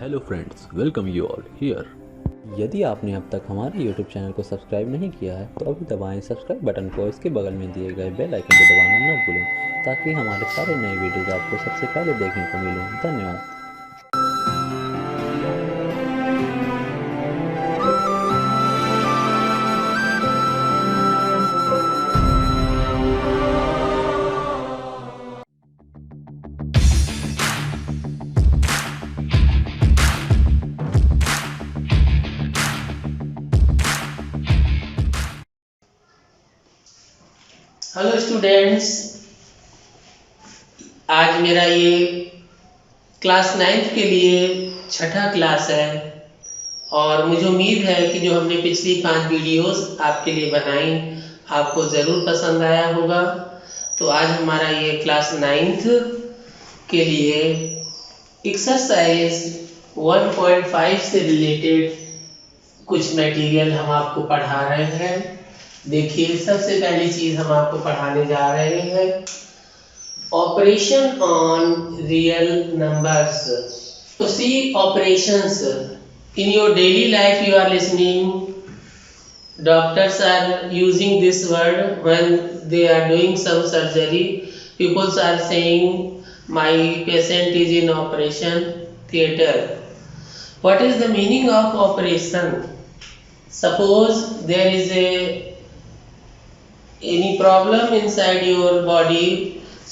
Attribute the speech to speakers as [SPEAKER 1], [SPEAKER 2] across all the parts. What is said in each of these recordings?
[SPEAKER 1] Hello friends, welcome you all here. यदि आपने अब तक हमारे यूट्यूब चैनल को सब्सक्राइब नहीं किया है तो अभी दबाएं सब्सक्राइब बटन को। इसके बगल में दिए गए बेल आइकन को दबाना न भूलें ताकि हमारे सारे नए वीडियोस आपको सबसे पहले देखने को मिलें। धन्यवाद।
[SPEAKER 2] हेलो स्टूडेंट्स, आज मेरा ये क्लास 9th के लिए छठा क्लास है और मुझे उम्मीद है कि जो हमने पिछली 5 वीडियोस आपके लिए बनाई आपको ज़रूर पसंद आया होगा। तो आज हमारा ये क्लास 9th के लिए एक्सरसाइज 1.5 से रिलेटेड कुछ मटेरियल हम आपको पढ़ा रहे हैं। देखिए, सबसे पहली चीज हम आपको पढ़ाने जा रहे हैं ऑपरेशन ऑन रियल नंबर्स। तो see operations in your daily life you are listening. Doctors are using this word when they are doing some surgery. Peoples are saying my patient is in operation theatre. What is the meaning of operation? Suppose there is any problem inside your body,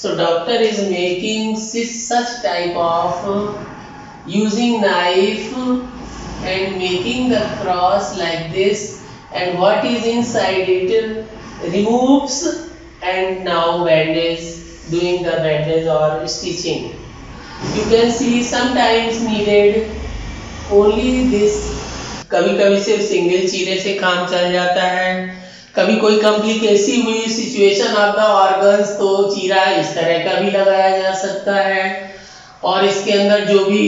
[SPEAKER 2] so doctor is making such type of using knife and making the cross like this, and what is inside it removes and now bandage, doing the bandage or stitching. You can see sometimes needed only this. कभी कभी सिर्फ single चीरे से काम चल जाता है, कभी कोई कॉम्प्लिकेसी हुई सिचुएशन आपका ऑर्गन्स तो चीरा इस तरह का भी लगाया जा सकता है और इसके अंदर जो भी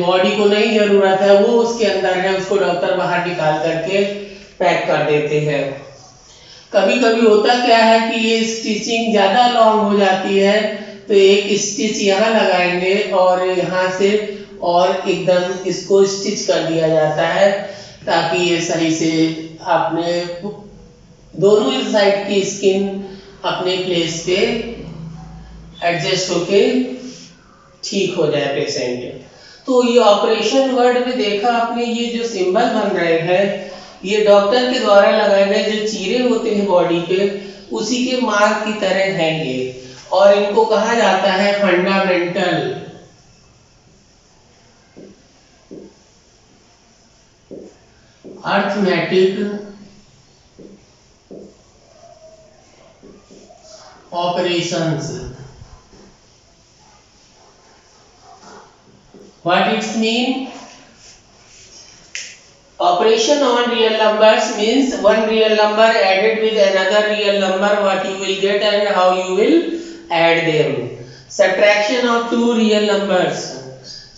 [SPEAKER 2] बॉडी को नहीं जरूरत है वो उसके अंदर है, उसको डॉक्टर बाहर निकाल करके पैक कर देते हैं। कभी कभी होता क्या है कि ये स्टिचिंग ज़्यादा लॉन्ग हो जाती है तो एक स्टिच यहाँ लगाएंगे और यहाँ से और एकदम इसको स्टिच कर दिया जाता है ताकि ये सही से अपने दोनों साइड की स्किन अपने प्लेस पे एडजस्ट होके ठीक हो जाए पेशेंट। तो ये ऑपरेशन वर्ड में देखा आपने, ये जो सिंबल बन रहे हैं ये डॉक्टर के द्वारा लगाए गए जो चीरे होते हैं बॉडी पे उसी के मार्क की तरह हैं ये, और इनको कहा जाता है fundamental arithmetic operations. What it mean? Operation on real numbers means one real number added with another real number, what you will get and how you will add them. Subtraction of two real numbers,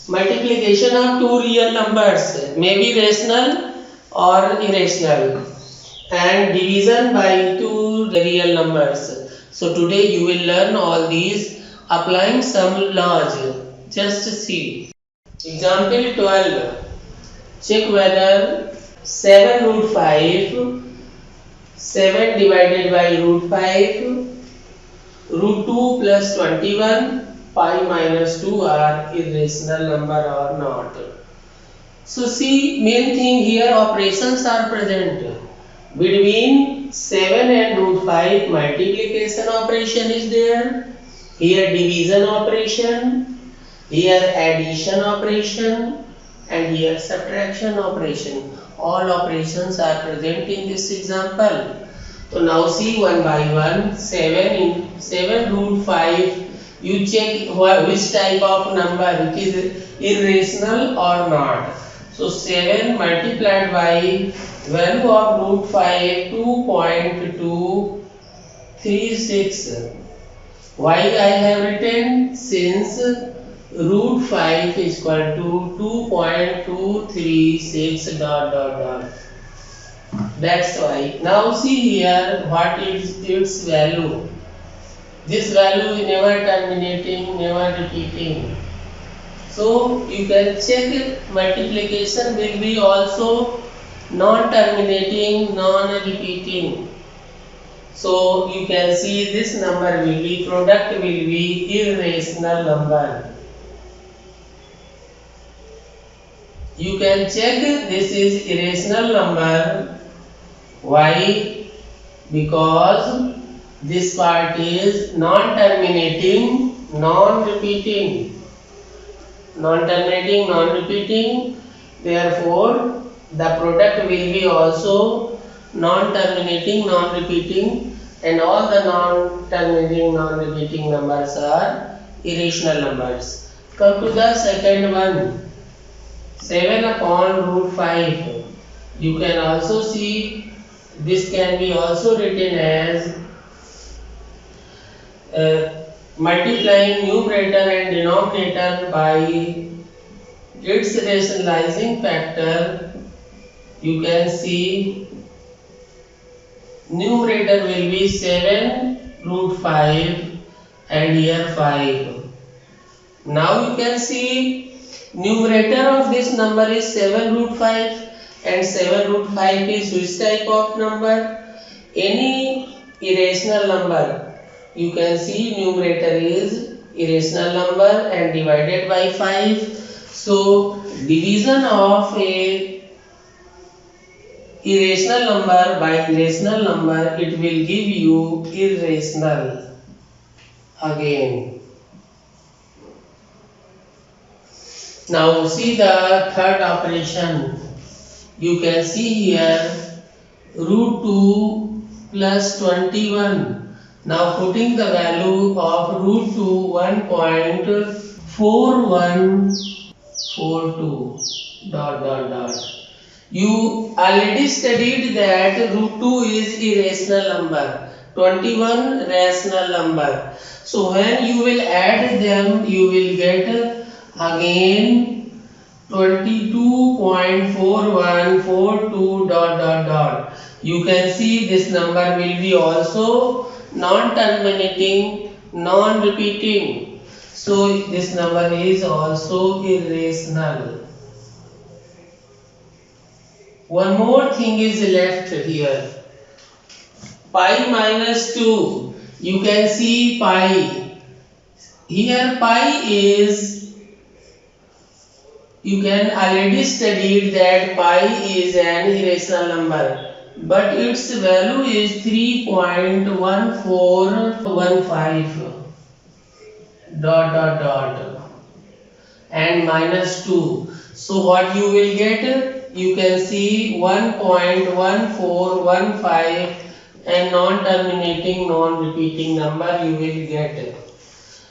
[SPEAKER 2] multiplication of two real numbers may be rational or irrational, and division by two real numbers. So today you will learn all these applying some laws. Just see. Example 12. Check whether 7 root 5, 7 divided by root 5, root 2 plus 21, pi minus 2 are irrational number or not. So see, main thing here operations are present. Between 7 and root 5 multiplication operation is there. Here division operation, here addition operation, and here subtraction operation. All operations are present in this example. So now see one by one. 7 root 5. You check which type of number, it is irrational or not. So 7 multiplied by value of root 5 2.236. Why I have written? Since root 5 is equal to 2.236 dot dot dot. That's why. Now see here what is its value. This value is never terminating, never repeating. So you can check multiplication will be also non-terminating, non-repeating. So you can see this number will be, product will be irrational number. You can check this is irrational number. Why? Because this part is non-terminating, non-repeating. Non-terminating, non-repeating. Therefore, the product will be also non-terminating, non-repeating, and all the non-terminating, non-repeating numbers are irrational numbers. Come to the second one, 7 upon root 5. You can also see this can be also written as multiplying numerator and denominator by its rationalizing factor. You can see numerator will be 7 root 5 and here 5. Now you can see numerator of this number is 7 root 5 and 7 root 5 is which type of number? Any irrational number. You can see numerator is irrational number and divided by 5. So division of a irrational number by irrational number, it will give you irrational again. Now see the third operation. You can see here root 2 plus 21. Now putting the value of root 2 1.4142 dot. You already studied that root 2 is irrational number, 21 rational number. So when you will add them, you will get again 22.4142 dot. You can see this number will be also non-terminating, non-repeating. So this number is also irrational. One more thing is left here. Pi minus 2. You can see pi. Here pi is, you can already studied that pi is an irrational number. But its value is 3.1415 dot and minus 2. So what you will get? You can see 1.1415 and non-terminating, non-repeating number you will get.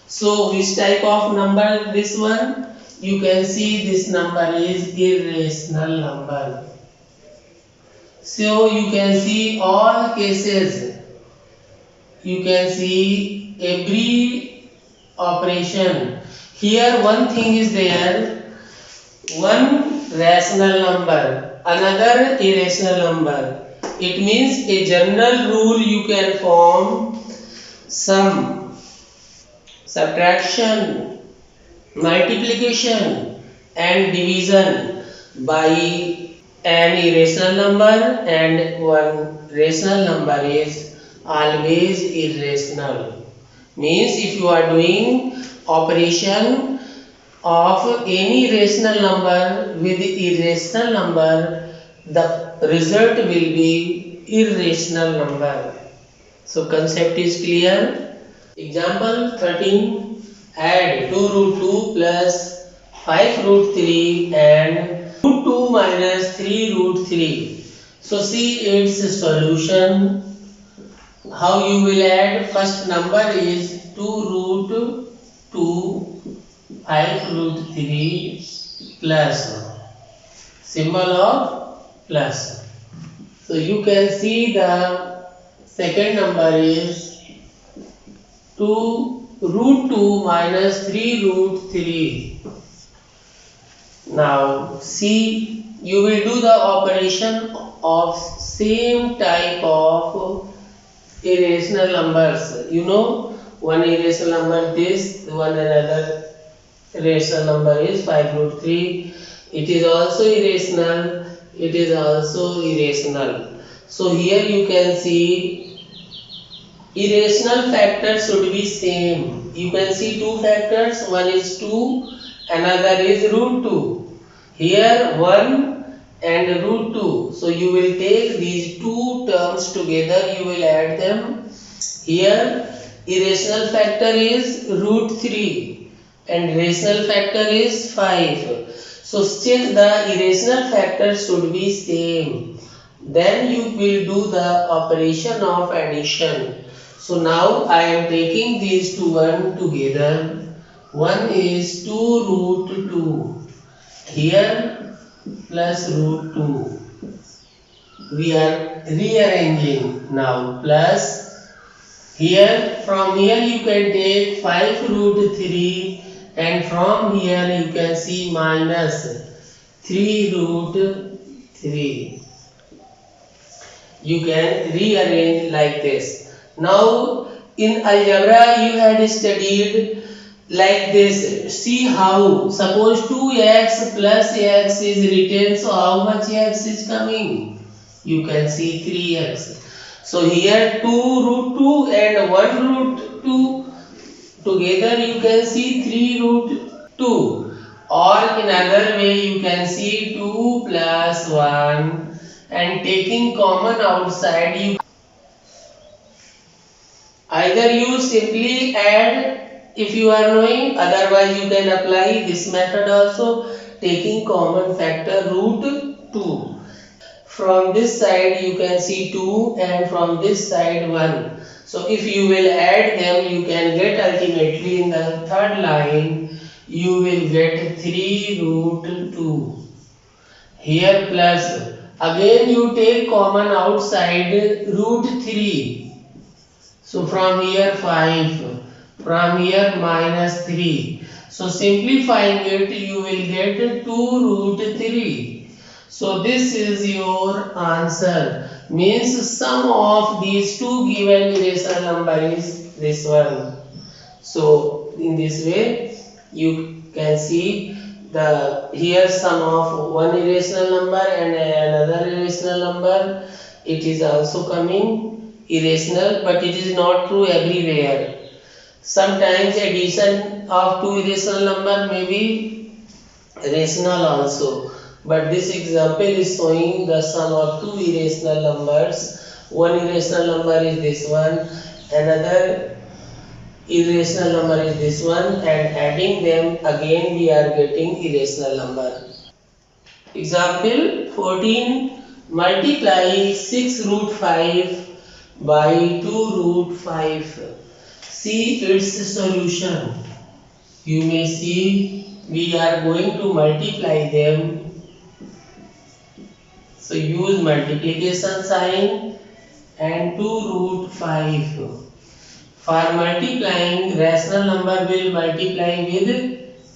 [SPEAKER 2] So which type of number this one? You can see this number is irrational number. So you can see all cases, you can see every operation. Here one thing is there, one rational number, another irrational number. It means a general rule you can form: sum, subtraction, multiplication and division by an irrational number and one rational number is always irrational. Means if you are doing operation of any rational number with irrational number, the result will be irrational number. So concept is clear. Example 13. Add 2 root 2 plus 5 root 3 and root 2 minus 3 root 3. So see its solution. How you will add? First number is 2 root 2 5 root 3 plus symbol of plus. So you can see the second number is 2 root 2 minus 3 root 3. Now see, you will do the operation of same type of irrational numbers. You know, one irrational number this, one another Rational number is 5 root 3. It is also irrational. It is also irrational. So here you can see irrational factors should be same. You can see two factors. One is 2, another is root 2. Here 1 and root 2. So you will take these two terms together. You will add them. Here irrational factor is root 3 and rational factor is 5. So still the irrational factors should be same. Then you will do the operation of addition. So now I am taking these two one together. One is 2 root 2. Here plus root 2. We are rearranging now plus. Here from here you can take 5 root 3 and from here you can see minus 3 root 3. You can rearrange like this. Now in algebra you had studied like this. See how, suppose 2x plus x is written, so how much x is coming? You can see 3x. So here 2 root 2 and 1 root 2 together you can see 3 root 2, or in other way you can see 2 plus 1 and taking common outside you either you simply add if you are knowing, otherwise you can apply this method also, taking common factor root 2. From this side you can see 2 and from this side 1. So if you will add them, you can get ultimately in the third line you will get 3 root 2. Here plus, again you take common outside root 3. So from here 5, from here minus 3. So simplifying it you will get 2 root 3. So this is your answer. Means sum of these two given irrational number is this one. So in this way you can see the here sum of one irrational number and another irrational number. It is also coming irrational, but it is not true everywhere. Sometimes addition of two irrational number may be rational also. But this example is showing the sum of two irrational numbers. One irrational number is this one, another irrational number is this one, and adding them again we are getting irrational number. Example 14. Multiply 6 root 5 by 2 root 5. See its solution. You may see we are going to multiply them. So use multiplication sign and 2 root 5. For multiplying, rational number will multiply with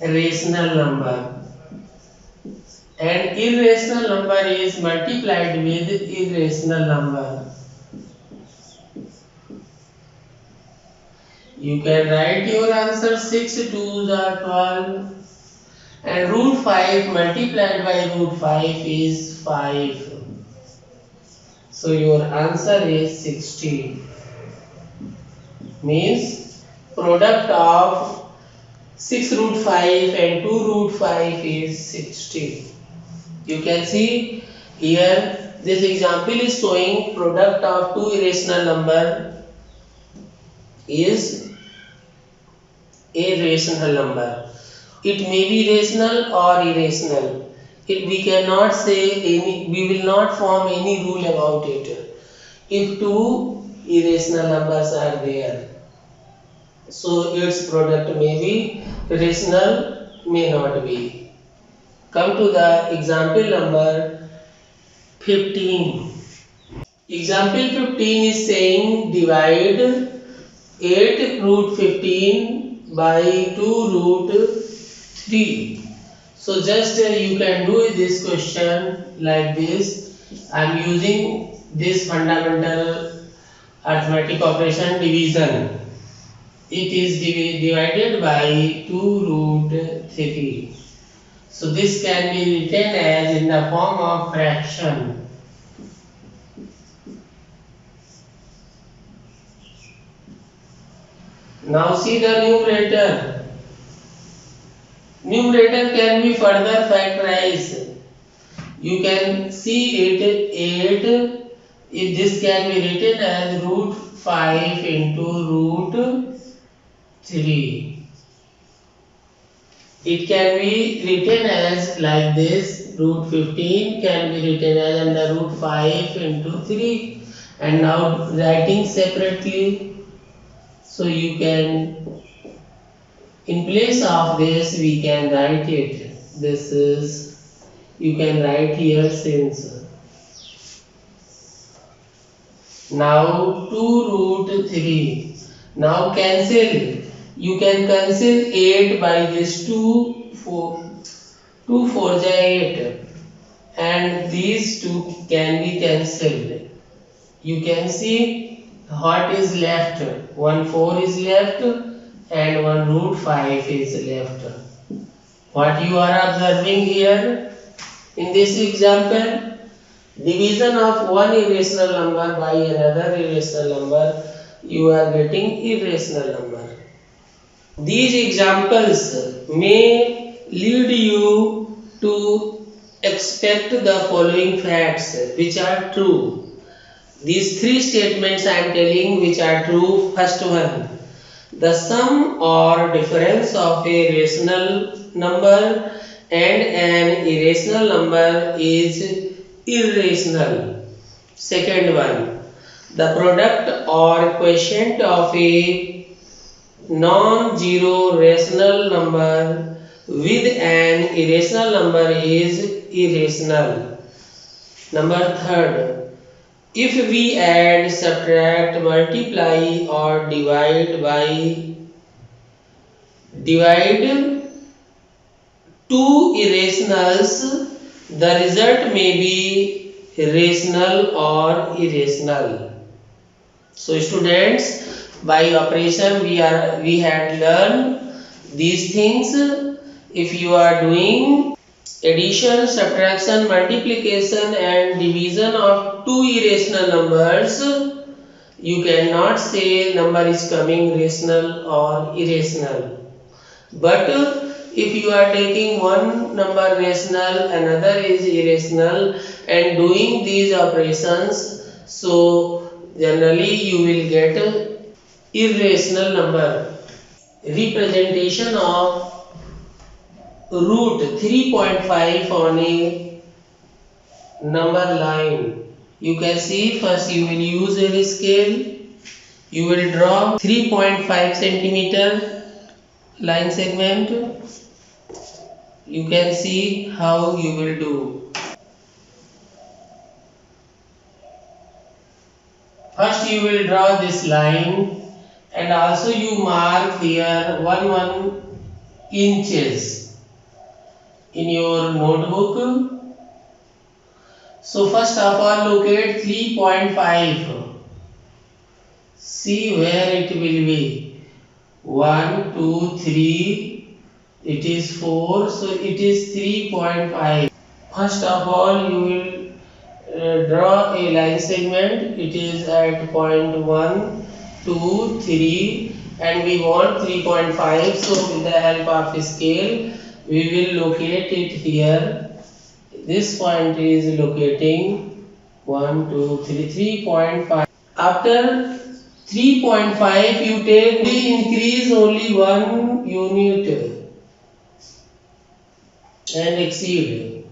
[SPEAKER 2] rational number, and irrational number is multiplied with irrational number. You can write your answer 6 2s are 12 and root 5 multiplied by root 5 is 5. So your answer is 60. Means product of 6 root 5 and 2 root 5 is 60. You can see here this example is showing product of two irrational number is a rational number. It may be rational or irrational. We cannot say any, we will not form any rule about it. If two irrational numbers are there, so its product may be rational, may not be. Come to the example number 15. Example 15 is saying divide 8 root 15 by 2 root 3. So just you can do this question like this. I am using this fundamental arithmetic operation division. it is divided by 2 root 3. So this can be written as in the form of fraction. Now see the numerator. Numerator can be further factorized. You can see it 8. If this can be written as root 5 into root 3. It can be written as like this. Root 15 can be written as under root 5 into 3. And now writing separately. So you can, in place of this, we can write it. This is, you can write here since. Now 2 root 3. Now cancel. You can cancel 8 by this 2, 4. 2 4 is 8. And these two can be cancelled. You can see what is left. 1 4 is left and 1 root 5 is left. What you are observing here in this example, division of one irrational number by another irrational number, you are getting irrational number. These examples may lead you to expect the following facts which are true. These three statements I am telling which are true. First one, the sum or difference of a rational number and an irrational number is irrational. Second one, the product or quotient of a non-zero rational number with an irrational number is irrational. Number third, if we add, subtract, multiply or divide two irrationals, the result may be rational or irrational. So students, by operation we had learned these things. If you are doing addition, subtraction, multiplication and division of two irrational numbers, you cannot say number is coming rational or irrational. But if you are taking one number rational, another is irrational and doing these operations, so generally you will get irrational number. Representation of root 3.5 on a number line. You can see first you will use a scale. You will draw 3.5 centimeter line segment. You can see how you will do. First you will draw this line and also you mark here 1 inches in your notebook. So first of all locate 3.5. See where it will be. 1, 2, 3. It is 4. So it is 3.5. First of all you will draw a line segment. It is at point 1, 2, 3 and we want 3.5. So with the help of a scale we will locate it here. This point is locating 1, 2, 3, 3.5. After 3.5 you take the increase only 1 unit and exceed.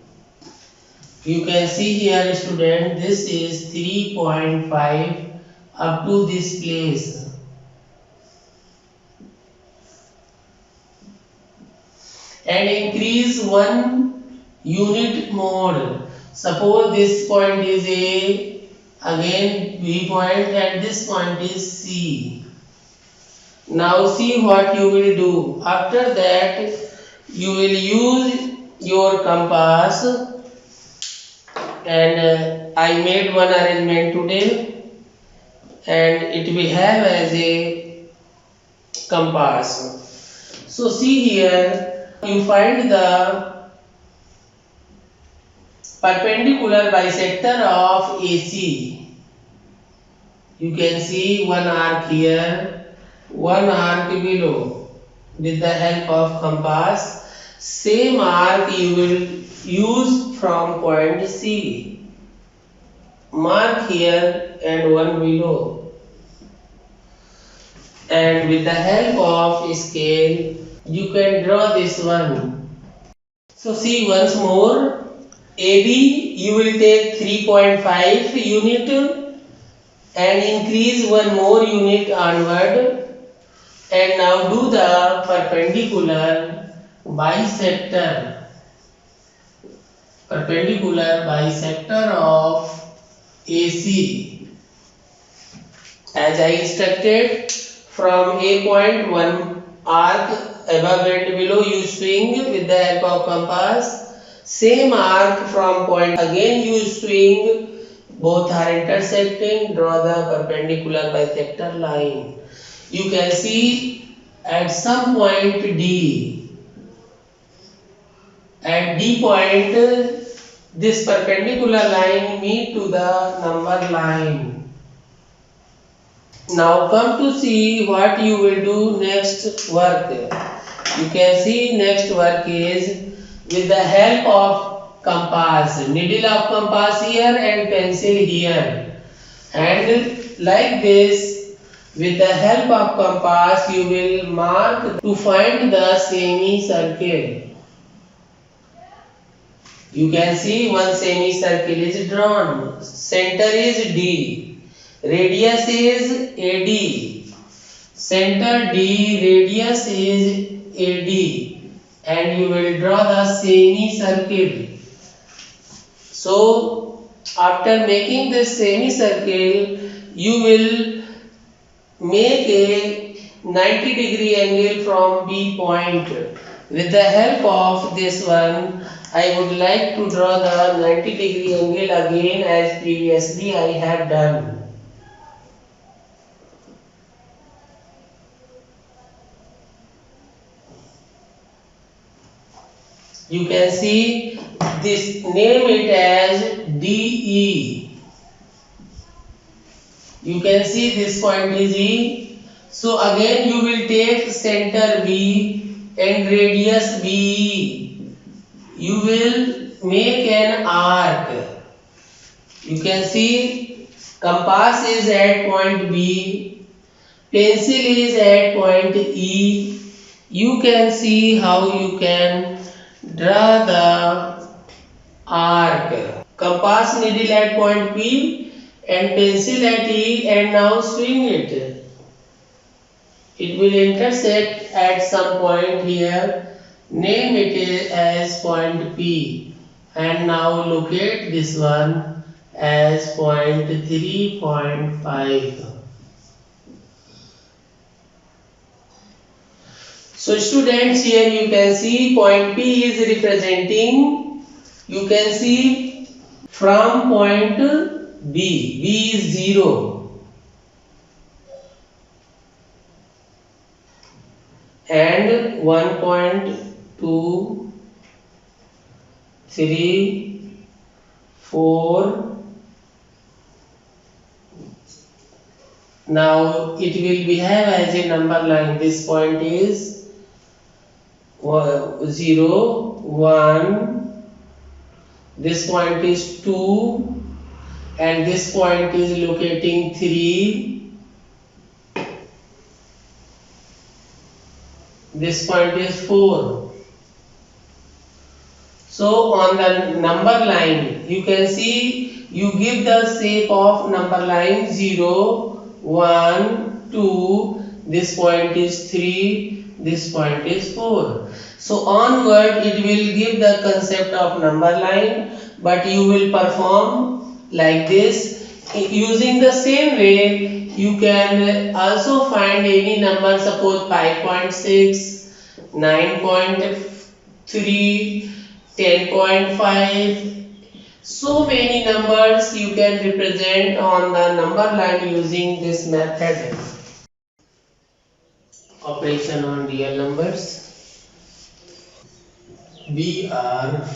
[SPEAKER 2] You can see here student, this is 3.5 up to this place. And increase 1 unit more. Suppose this point is A, again B point and this point is C. Now see what you will do. After that you will use your compass and I made one arrangement today and it will have as a compass. So see here, you find the perpendicular bisector of AC. You can see one arc here, one arc below. With the help of compass, same arc you will use from point C. Mark here and one below. And with the help of scale, you can draw this one. So see once more, AB you will take 3.5 unit and increase one more unit onward. And now do the perpendicular bisector. Perpendicular bisector of AC. As I instructed, from A point one arc above and below you swing with the help of compass. Same arc from point again you swing. Both are intersecting. Draw the perpendicular bisector line. You can see at some point D. At D point, this perpendicular line meet to the number line. Now come to see what you will do next work. You can see next work is with the help of compass. Needle of compass here and pencil here. And like this, with the help of compass you will mark to find the semicircle. You can see one semicircle is drawn. Center is D. Radius is AD. Center D, radius is AD. And you will draw the semicircle. So, after making this semicircle, you will make a 90-degree angle from B point. With the help of this one, I would like to draw the 90-degree angle again as previously I have done. You can see this, name it as DE. You can see this point is E. So again you will take center B and radius BE. You will make an arc. You can see compass is at point B, pencil is at point E. You can see how you can draw the arc. Compass needle at point P and pencil at E, and now swing it. It will intersect at some point here. Name it as point P, and now locate this one as point 3.5. So students, here you can see point P is representing, you can see from point B. B is 0. And 1.2, 3, 4. Now it will behave as a number line. This point is 0, 1. This point is 2, and this point is locating 3. This point is 4. So on the number line, you can see you give the shape of number line 0, 1, 2. This point is 3. This point is 4. So onward it will give the concept of number line, but you will perform like this. Using the same way, you can also find any number, suppose 5.6, 9.3, 10.5. So many numbers you can represent on the number line using this method. operation on real numbers. We are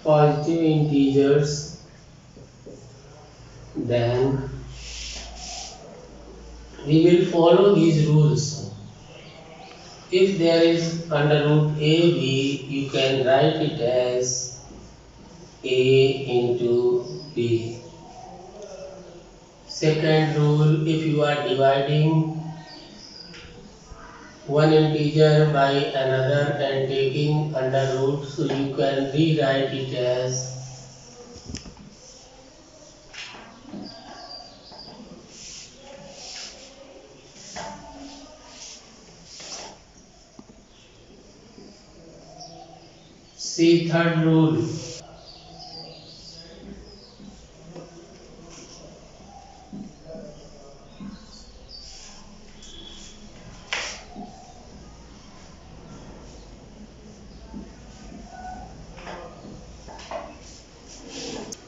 [SPEAKER 2] positive integers, then we will follow these rules. If there is under root AB, you can write it as A into B. Second rule, if you are dividing one integer by another and taking under root, so you can rewrite it as C. Third rule,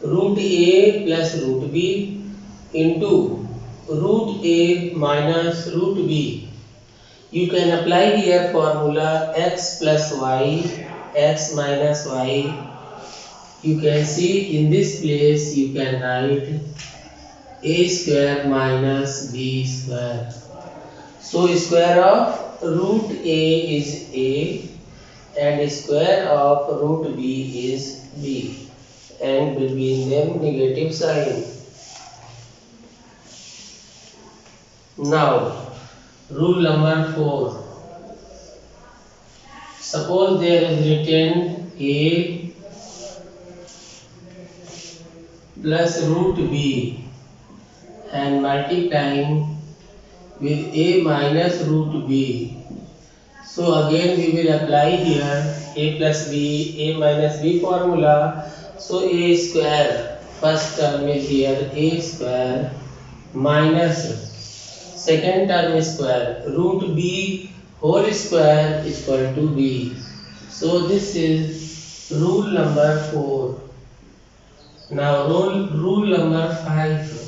[SPEAKER 2] root A plus root B into root A minus root B. You can apply here formula x plus y, x minus y. You can see in this place you can write a square minus b square. So square of root a is a and square of root b is b, and between them negative sign. Now rule number 4. Suppose there is written a plus root b and multiplying with a minus root b. So again we will apply here a plus b, a minus b formula. So a square, first term is here a square minus second term is square root b whole square is equal to b. So this is rule number 4. Now rule number 5.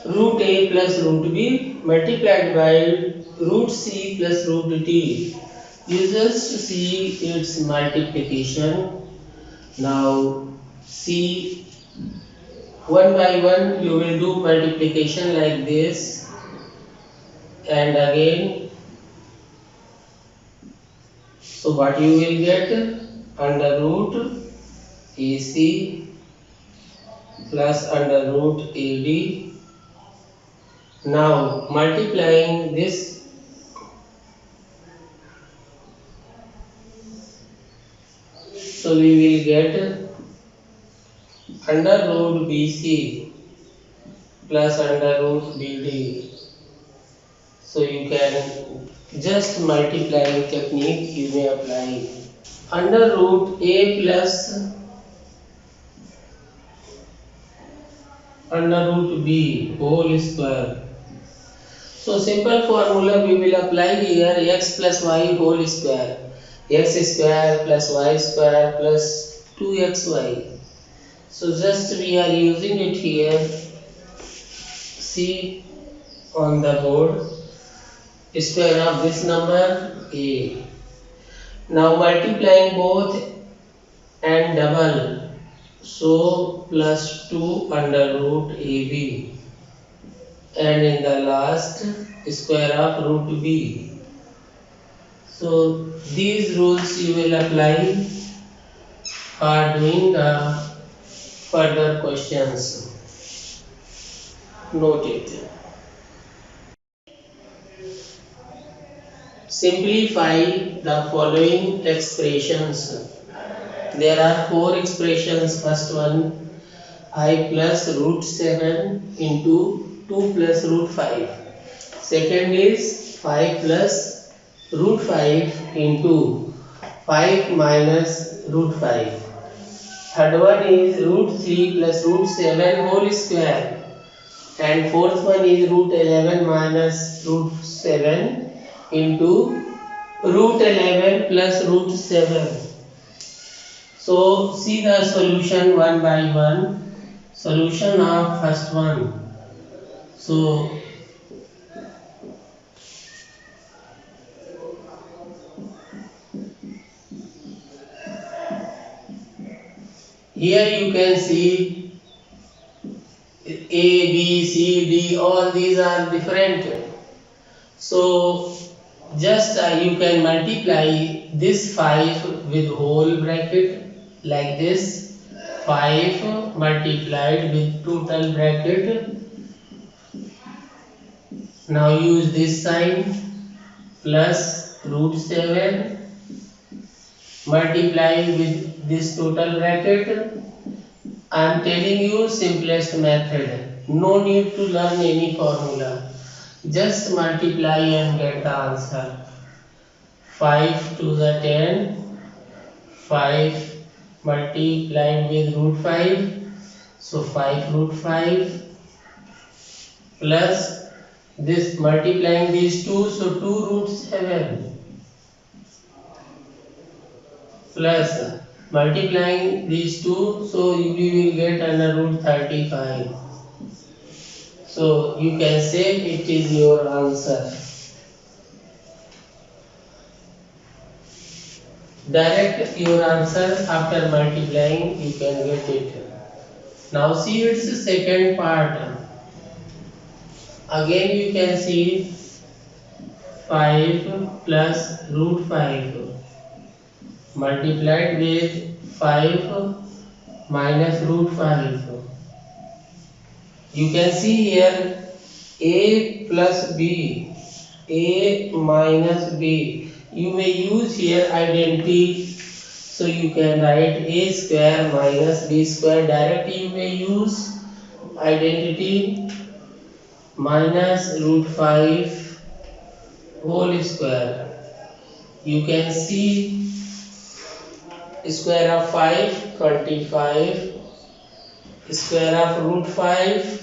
[SPEAKER 2] Root a plus root b multiplied by root c plus root d. You just see its multiplication. Now see, one by one you will do multiplication like this, and again. So what you will get? Under root AC plus under root AD. Now multiplying this, so we will get under root BC plus under root BD. So you can just multiplying technique you may apply. Under root A plus under root B whole square. So simple formula we will apply here, x plus y whole square. X square plus y square plus 2xy. So just we are using it here. See on the board, square of this number a. Now multiplying both and double. So plus 2 under root AB. And in the last, square of root b. So these rules you will apply for doing the further questions. Note it. Simplify the following expressions. There are 4 expressions. First one, I plus root 7 into 2 plus root 5. Second is 5 plus root 5 into 5 minus root 5. third one is root 3 plus root 7 whole square, and fourth one is root 11 minus root 7 into root 11 plus root 7. So see the solution one by one. Solution of first one. So here you can see A, B, C, D, all these are different. So just you can multiply this 5 with whole bracket like this. 5 multiplied with total bracket. Now use this sign plus root 7 multiply with this total bracket. I am telling you simplest method. No need to learn any formula. Just multiply and get the answer. 5 to the 10. 5 multiplied with root 5. So 5 root 5 plus this multiplying these two. So 2 root 7 plus multiplying these two. So we will get under root 35. So you can say it is your answer. Direct your answer after multiplying, you can get it. Now see its second part. Again you can see 5 plus root 5 multiplied with 5 minus root 5. You can see here a plus b, a minus b. You may use here identity, so you can write a square minus b square. Directly you may use identity minus root 5 whole square. You can see square of 5 25, square of root 5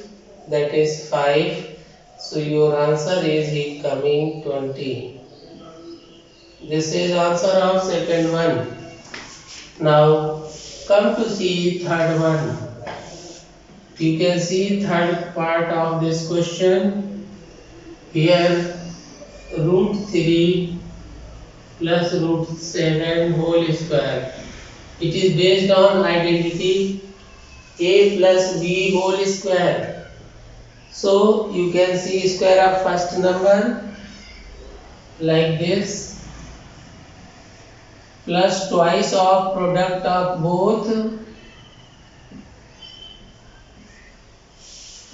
[SPEAKER 2] that is 5. So your answer is coming 20. This is answer of second one. Now come to see third one. You can see third part of this question. Here root 3 plus root 7 whole square. It is based on identity a plus b whole square. So you can see square of first number like this plus twice of product of both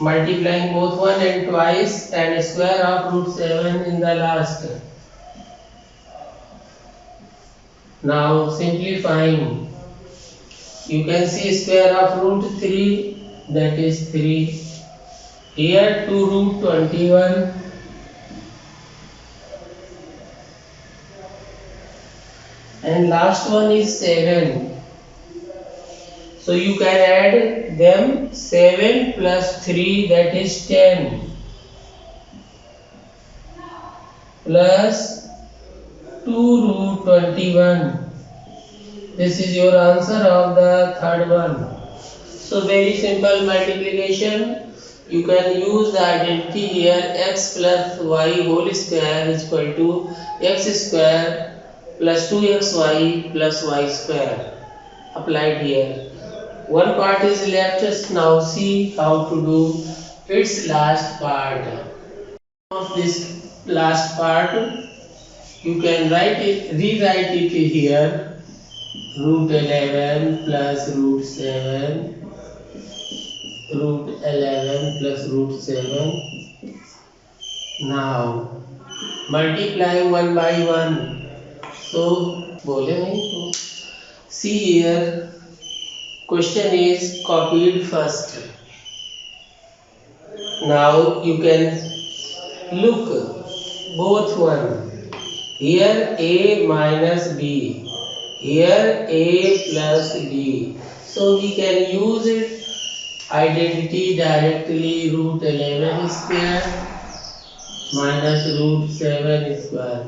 [SPEAKER 2] multiplying both one and twice and square of root 7 in the last. Now simplifying, you can see square of root 3 that is 3. Here 2 root 21 and last one is 7. So you can add them. 7 plus 3 that is 10 plus 2 root 21. This is your answer of the third one. So very simple multiplication. You can use the identity here x plus y whole square is equal to x square plus 2xy plus y square. Applied here. One part is left. Now see how to do its last part. Of this last part, you can rewrite it here. Root 11 plus root 7, root 11 plus root 7. Now multiplying one by one. So bole nahi. See here, question is copied first. Now you can look both one. Here a minus b, here a plus b. So we can use it identity directly. Root 11 square minus root 7 square.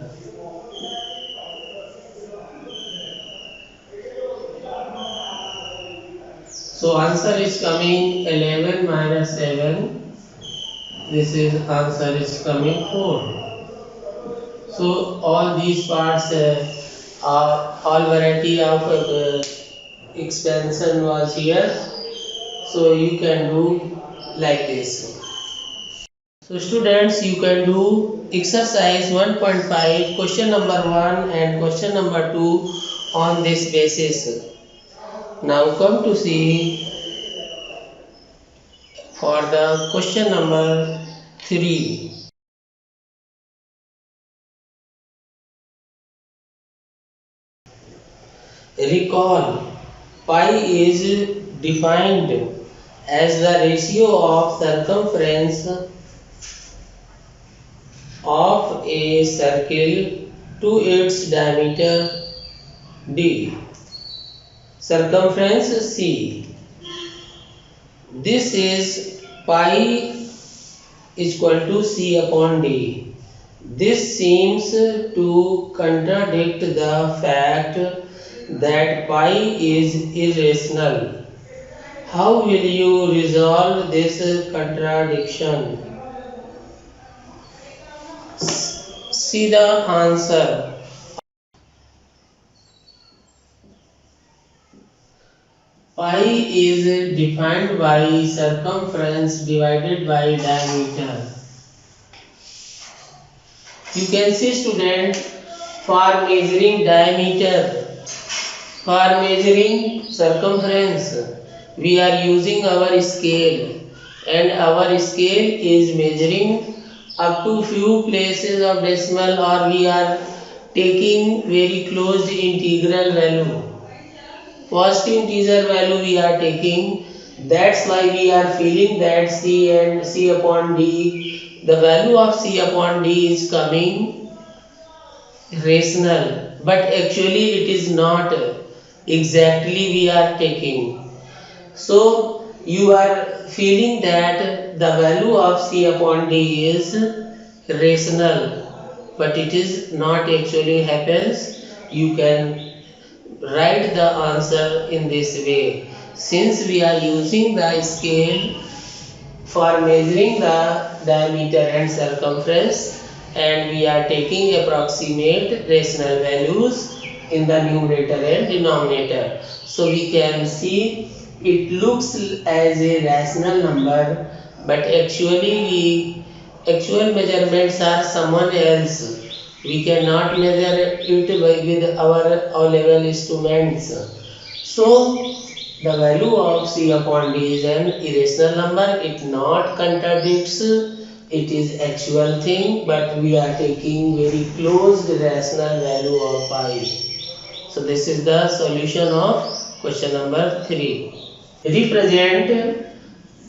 [SPEAKER 2] So answer is coming 11 minus 7. This is answer is coming 4. So all these parts are all variety of expansion was here. So you can do like this. So students, you can do exercise 1.5 question number 1 and question number 2 on this basis. Now come to see for the question number 3. Recall, pi is defined as the ratio of circumference of a circle to its diameter d. Circumference C. This is pi is equal to C upon d. This seems to contradict the fact that pi is irrational. How will you resolve this contradiction? See the answer. Pi is defined by circumference divided by diameter. You can see student, for measuring diameter, for measuring circumference, we are using our scale, and our scale is measuring up to few places of decimal, or we are taking very close integral value. First integer value we are taking, that's why we are feeling that C and C upon D, the value of C upon D is coming rational, but actually it is not exactly we are taking. So you are feeling that the value of C upon D is rational, but it is not actually happens. You can write the answer in this way. Since we are using the scale for measuring the diameter and circumference, and we are taking approximate rational values in the numerator and denominator, so we can see it looks as a rational number, but actual measurements are someone else. We cannot measure it with our level instruments. So the value of C upon D is an irrational number. It not contradicts. It is actual thing, but we are taking very close rational value of pi. So this is the solution of question number 3. Represent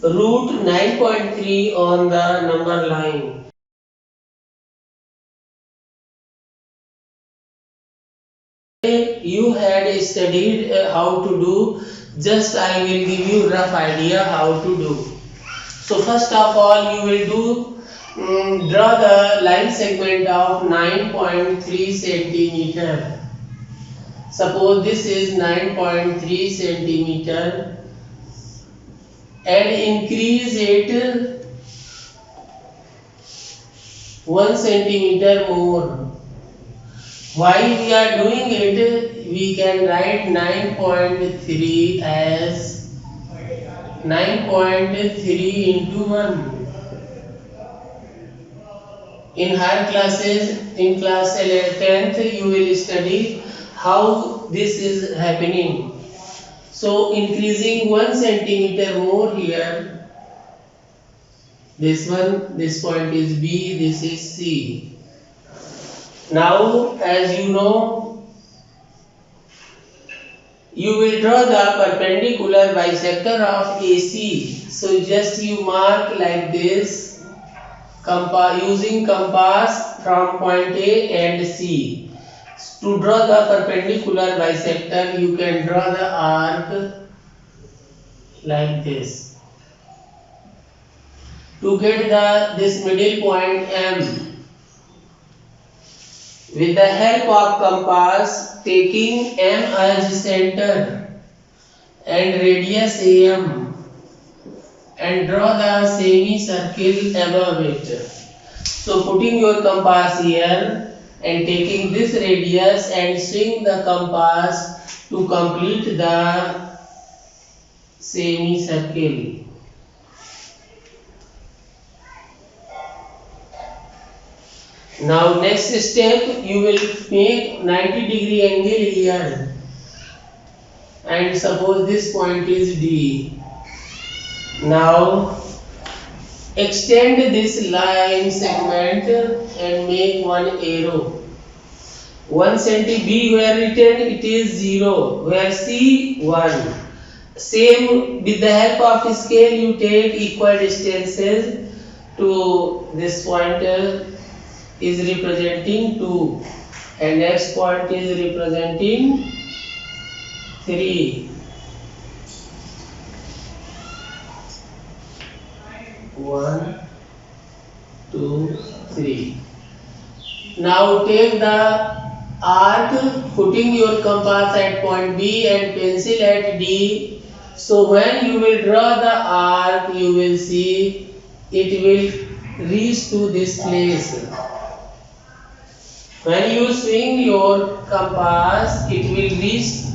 [SPEAKER 2] root 9.3 on the number line. You had studied how to do, just I will give you rough idea how to do. So first of all you will do draw the line segment of 9.3 centimeter. Suppose this is 9.3 centimeter and increase it 1 centimeter more. Why we are doing it? We can write 9.3 as 9.3 into 1. In higher classes, in class 10th, you will study how this is happening. So increasing 1 centimeter more here. This one, this point is B, this is C. Now, as you know, you will draw the perpendicular bisector of AC. So just you mark like this, using compass from point A and C. To draw the perpendicular bisector, you can draw the arc like this. To get this middle point M, with the help of compass, taking M as center and radius AM, and draw the semicircle above it. So putting your compass here and taking this radius and swing the compass to complete the semicircle. Now next step, you will make 90-degree angle here, and suppose this point is D. Now extend this line segment and make one arrow. 1 cm B where written, it is 0, where C 1. Same, with the help of scale you take equal distances to this point is representing 2 and next point is representing 3. 1, 2, 3. Now take the arc, putting your compass at point B and pencil at D. So when you will draw the arc, you will see it will reach to this place. When you swing your compass, it will reach.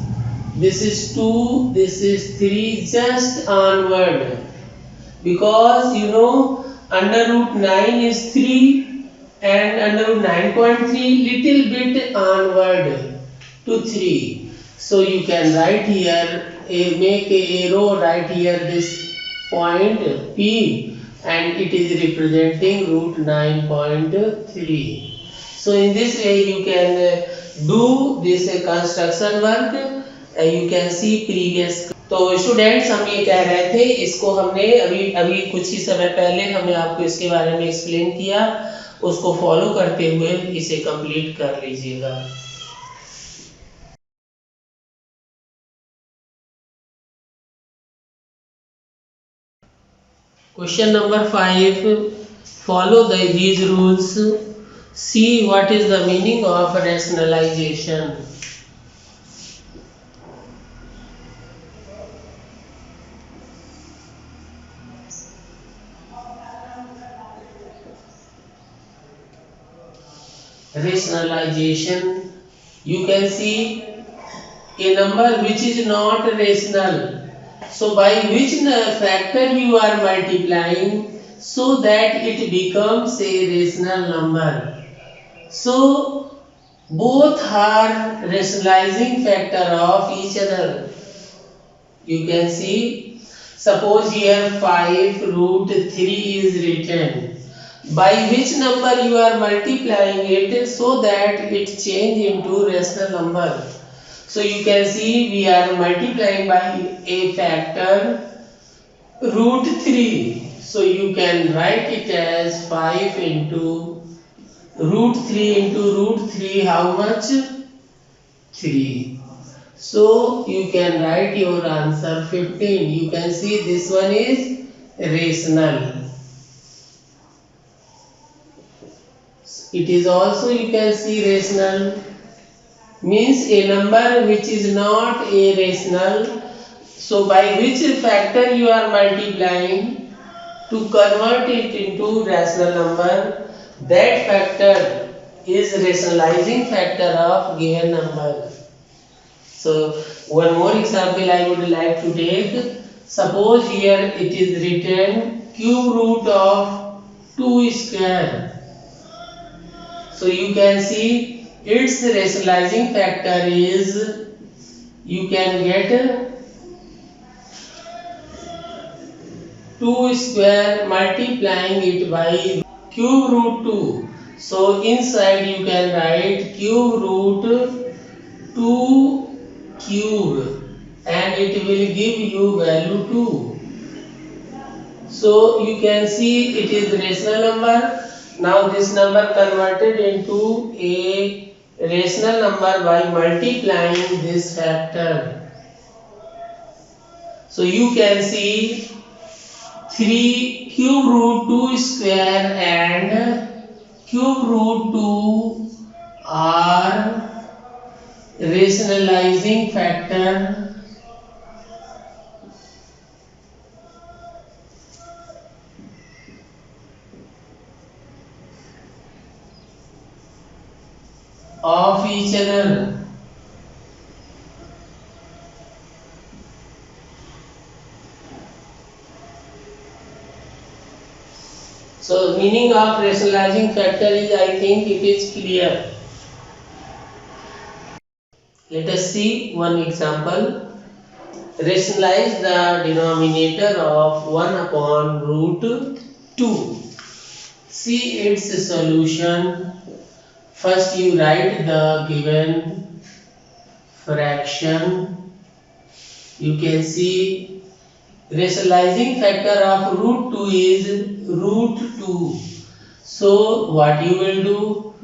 [SPEAKER 2] This is 2, this is 3, just onward. Because you know under root 9 is 3 and under root 9.3 little bit onward to 3. So you can write here, make a arrow right here this point P, and it is representing root 9.3. So in this way you can do this construction work. You can see previous. तो students हम ये कह रहे थे, इसको हमने अभी कुछ ही समय पहले हमने आपको इसके बारे में एक्सप्लेन किया, उसको फॉलो करते हुए इसे कंप्लीट कर लीजिएगा। Question number 5, follow these rules, see what is the meaning of rationalization. Rationalization, you can see a number which is not rational. So by which factor you are multiplying so that it becomes a rational number. So both are rationalizing factor of each other. You can see, suppose here 5 root 3 is written. By which number you are multiplying it so that it change into rational number. So you can see we are multiplying by a factor root 3. So you can write it as 5 into root 3 into root 3, how much? 3. So you can write your answer 15. You can see this one is rational. It is also, you can see, rational, means a number which is not a rational. So by which factor you are multiplying to convert it into rational number, that factor is rationalizing factor of given number. So one more example I would like to take. Suppose here it is written cube root of 2 square. So you can see its rationalizing factor is, you can get 2 square multiplying it by cube root 2. So inside you can write cube root 2 cube and it will give you value 2. So you can see it is rational number. Now this number converted into a rational number by multiplying this factor. So you can see 3 cube root 2 square and cube root 2 are rationalizing factor of each other. So meaning of rationalizing factor is, I think it is clear. Let us see one example. Rationalize the denominator of 1 upon root 2. See its solution. First you write the given fraction. You can see rationalizing factor of root 2 is root 2. So what you will do?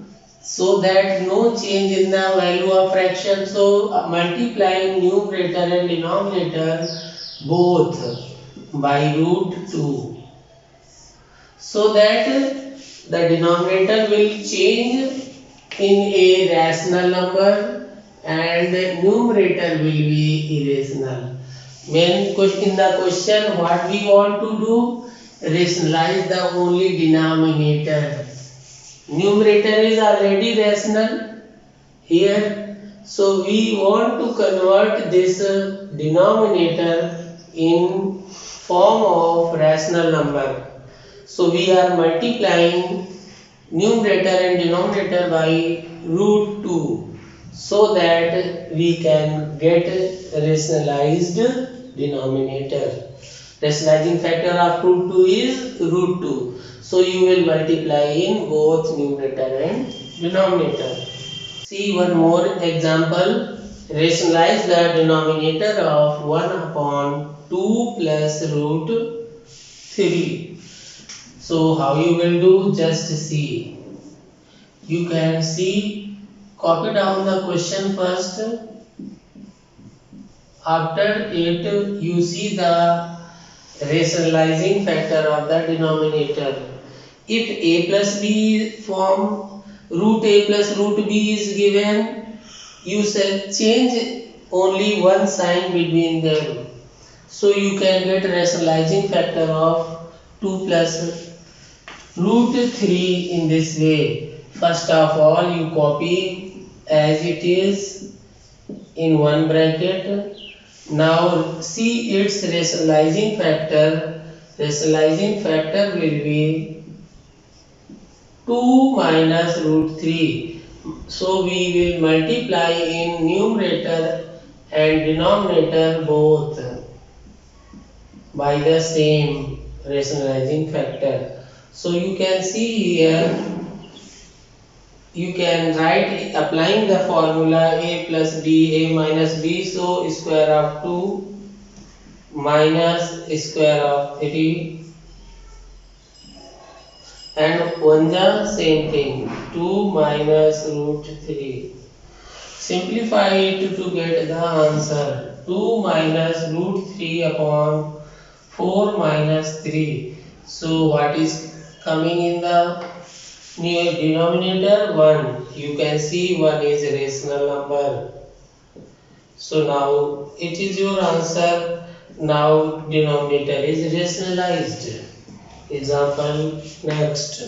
[SPEAKER 2] So that no change in the value of fraction. So multiplying numerator and denominator both by root 2. So that the denominator will change in a rational number and numerator will be irrational. When in the question what we want to do, rationalize the only denominator. Numerator is already rational here, so we want to convert this denominator in form of rational number. So we are multiplying numerator and denominator by root 2 so that we can get rationalized denominator. Rationalizing factor of root 2 is root 2. So you will multiply in both numerator and denominator. See one more example. Rationalize the denominator of 1 upon 2 plus root 3. So how you will do? Just see. You can see, copy down the question first. After it, you see the rationalizing factor of the denominator. If a plus b form, root a plus root b is given, you shall change only one sign between them. So you can get rationalizing factor of 2 plus root 3 in this way. First of all, you copy as it is in one bracket. Now see its rationalizing factor. Rationalizing factor will be 2 minus root 3. So we will multiply in numerator and denominator both by the same rationalizing factor. So you can see here, you can write applying the formula a plus b, a minus b, so square of 2 minus square of 3 and one the same thing, 2 minus root 3. Simplify it to get the answer, 2 minus root 3 upon 4 minus 3. So what is coming in the denominator? 1. You can see 1 is a rational number. So now it is your answer. Now denominator is rationalized. Example next.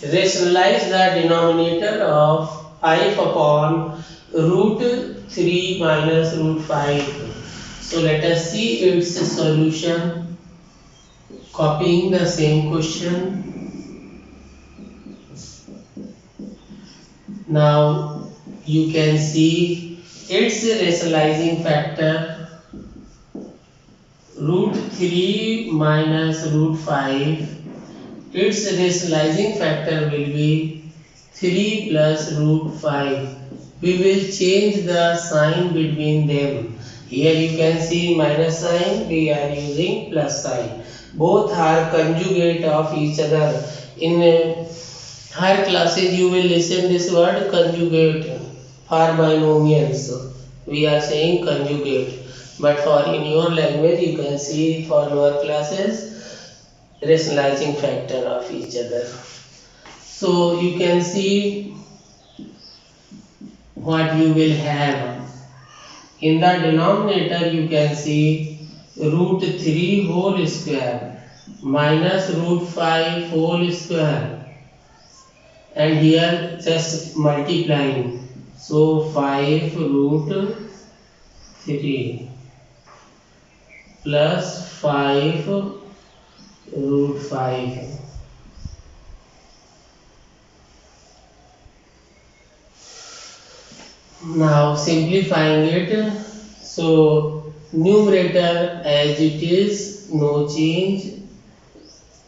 [SPEAKER 2] Rationalize the denominator of 5 upon root 3 minus root 5. So let us see its solution. Copying the same question. Now you can see its rationalizing factor root 3 minus root 5. Its rationalizing factor will be 3 plus root 5. We will change the sign between them. Here you can see minus sign, we are using plus sign. Both are conjugate of each other. In higher classes you will listen this word conjugate for binomials. We are saying conjugate. but for in your language you can see for lower classes rationalizing factor of each other. So you can see what you will have. In the denominator you can see root 3 whole square minus root 5 whole square, and here just multiplying, so 5 root 3 plus 5 root 5. Now simplifying it, so numerator as it is, no change,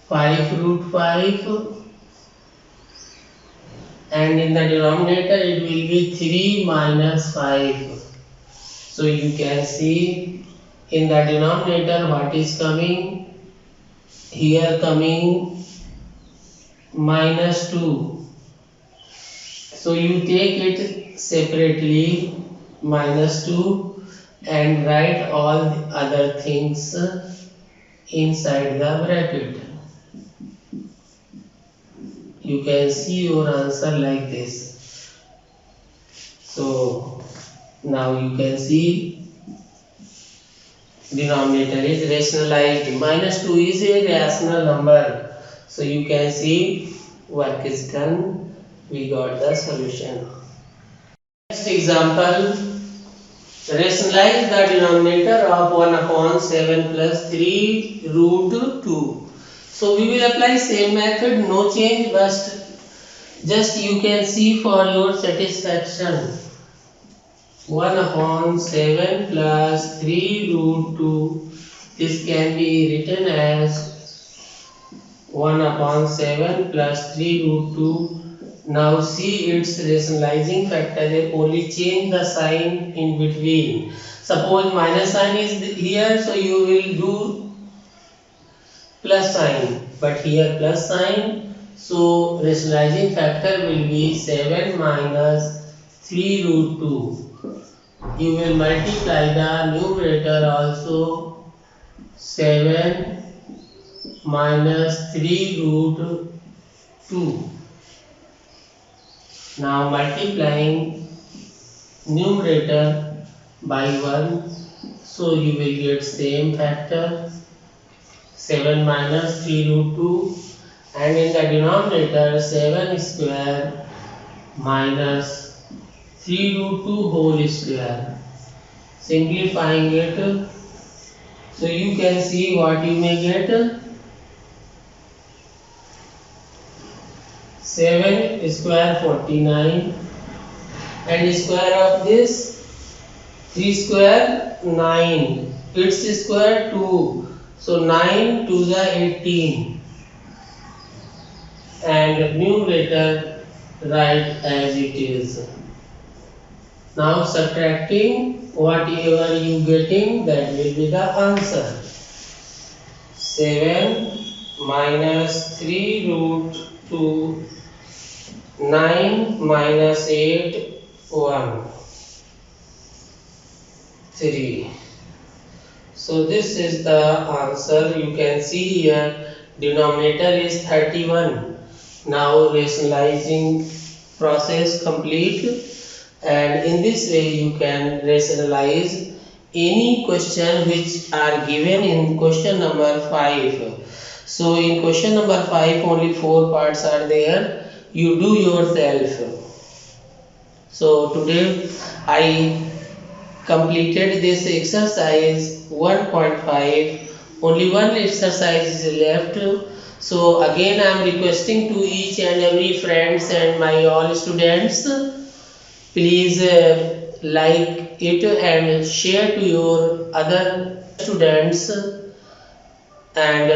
[SPEAKER 2] 5 root 5, and in the denominator it will be 3 minus 5. So you can see in the denominator what is coming, here coming minus 2. So you take it separately, minus 2, and write all the other things inside the bracket. You can see your answer like this. So now you can see denominator is rationalized. Minus 2 is a rational number. So you can see work is done. We got the solution. Next example, rationalize the denominator of 1 upon 7 plus 3 root 2. So we will apply same method, no change, but just you can see for your satisfaction. 1 upon 7 plus 3 root 2. This can be written as 1 upon 7 plus 3 root 2. Now see its rationalizing factor, they only change the sign in between. Suppose minus sign is here, so you will do plus sign, but here plus sign, so rationalizing factor will be 7 minus 3 root 2. You will multiply the numerator also, 7 minus 3 root 2. Now multiplying numerator by 1, so you will get same factor, 7 minus 3 root 2, and in the denominator 7 square minus 3 root 2 whole square. Simplifying it, so you can see what you may get. 7 square 49, and square of this 3 square 9, its square 2, so 9 to the 18, and numerator write as it is. Now subtracting whatever you getting, that will be the answer. 7 minus 3 root 2, 9 minus 8, 1, 3. So this is the answer. You can see here denominator is 31. Now rationalizing process complete, and in this way you can rationalize any question which are given in question number 5. So in question number 5 only 4 parts are there. You do yourself. So today I completed this exercise 1.5. Only one exercise is left. So again I am requesting to each and every friends and my all students, please like it and share to your other students, and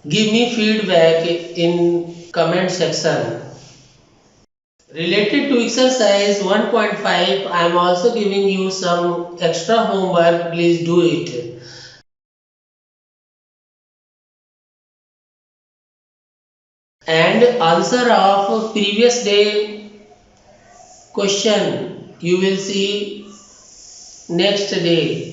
[SPEAKER 2] give me feedback in comment section. Related to exercise 1.5, I am also giving you some extra homework, please do it. And answer of previous day question you will see next day.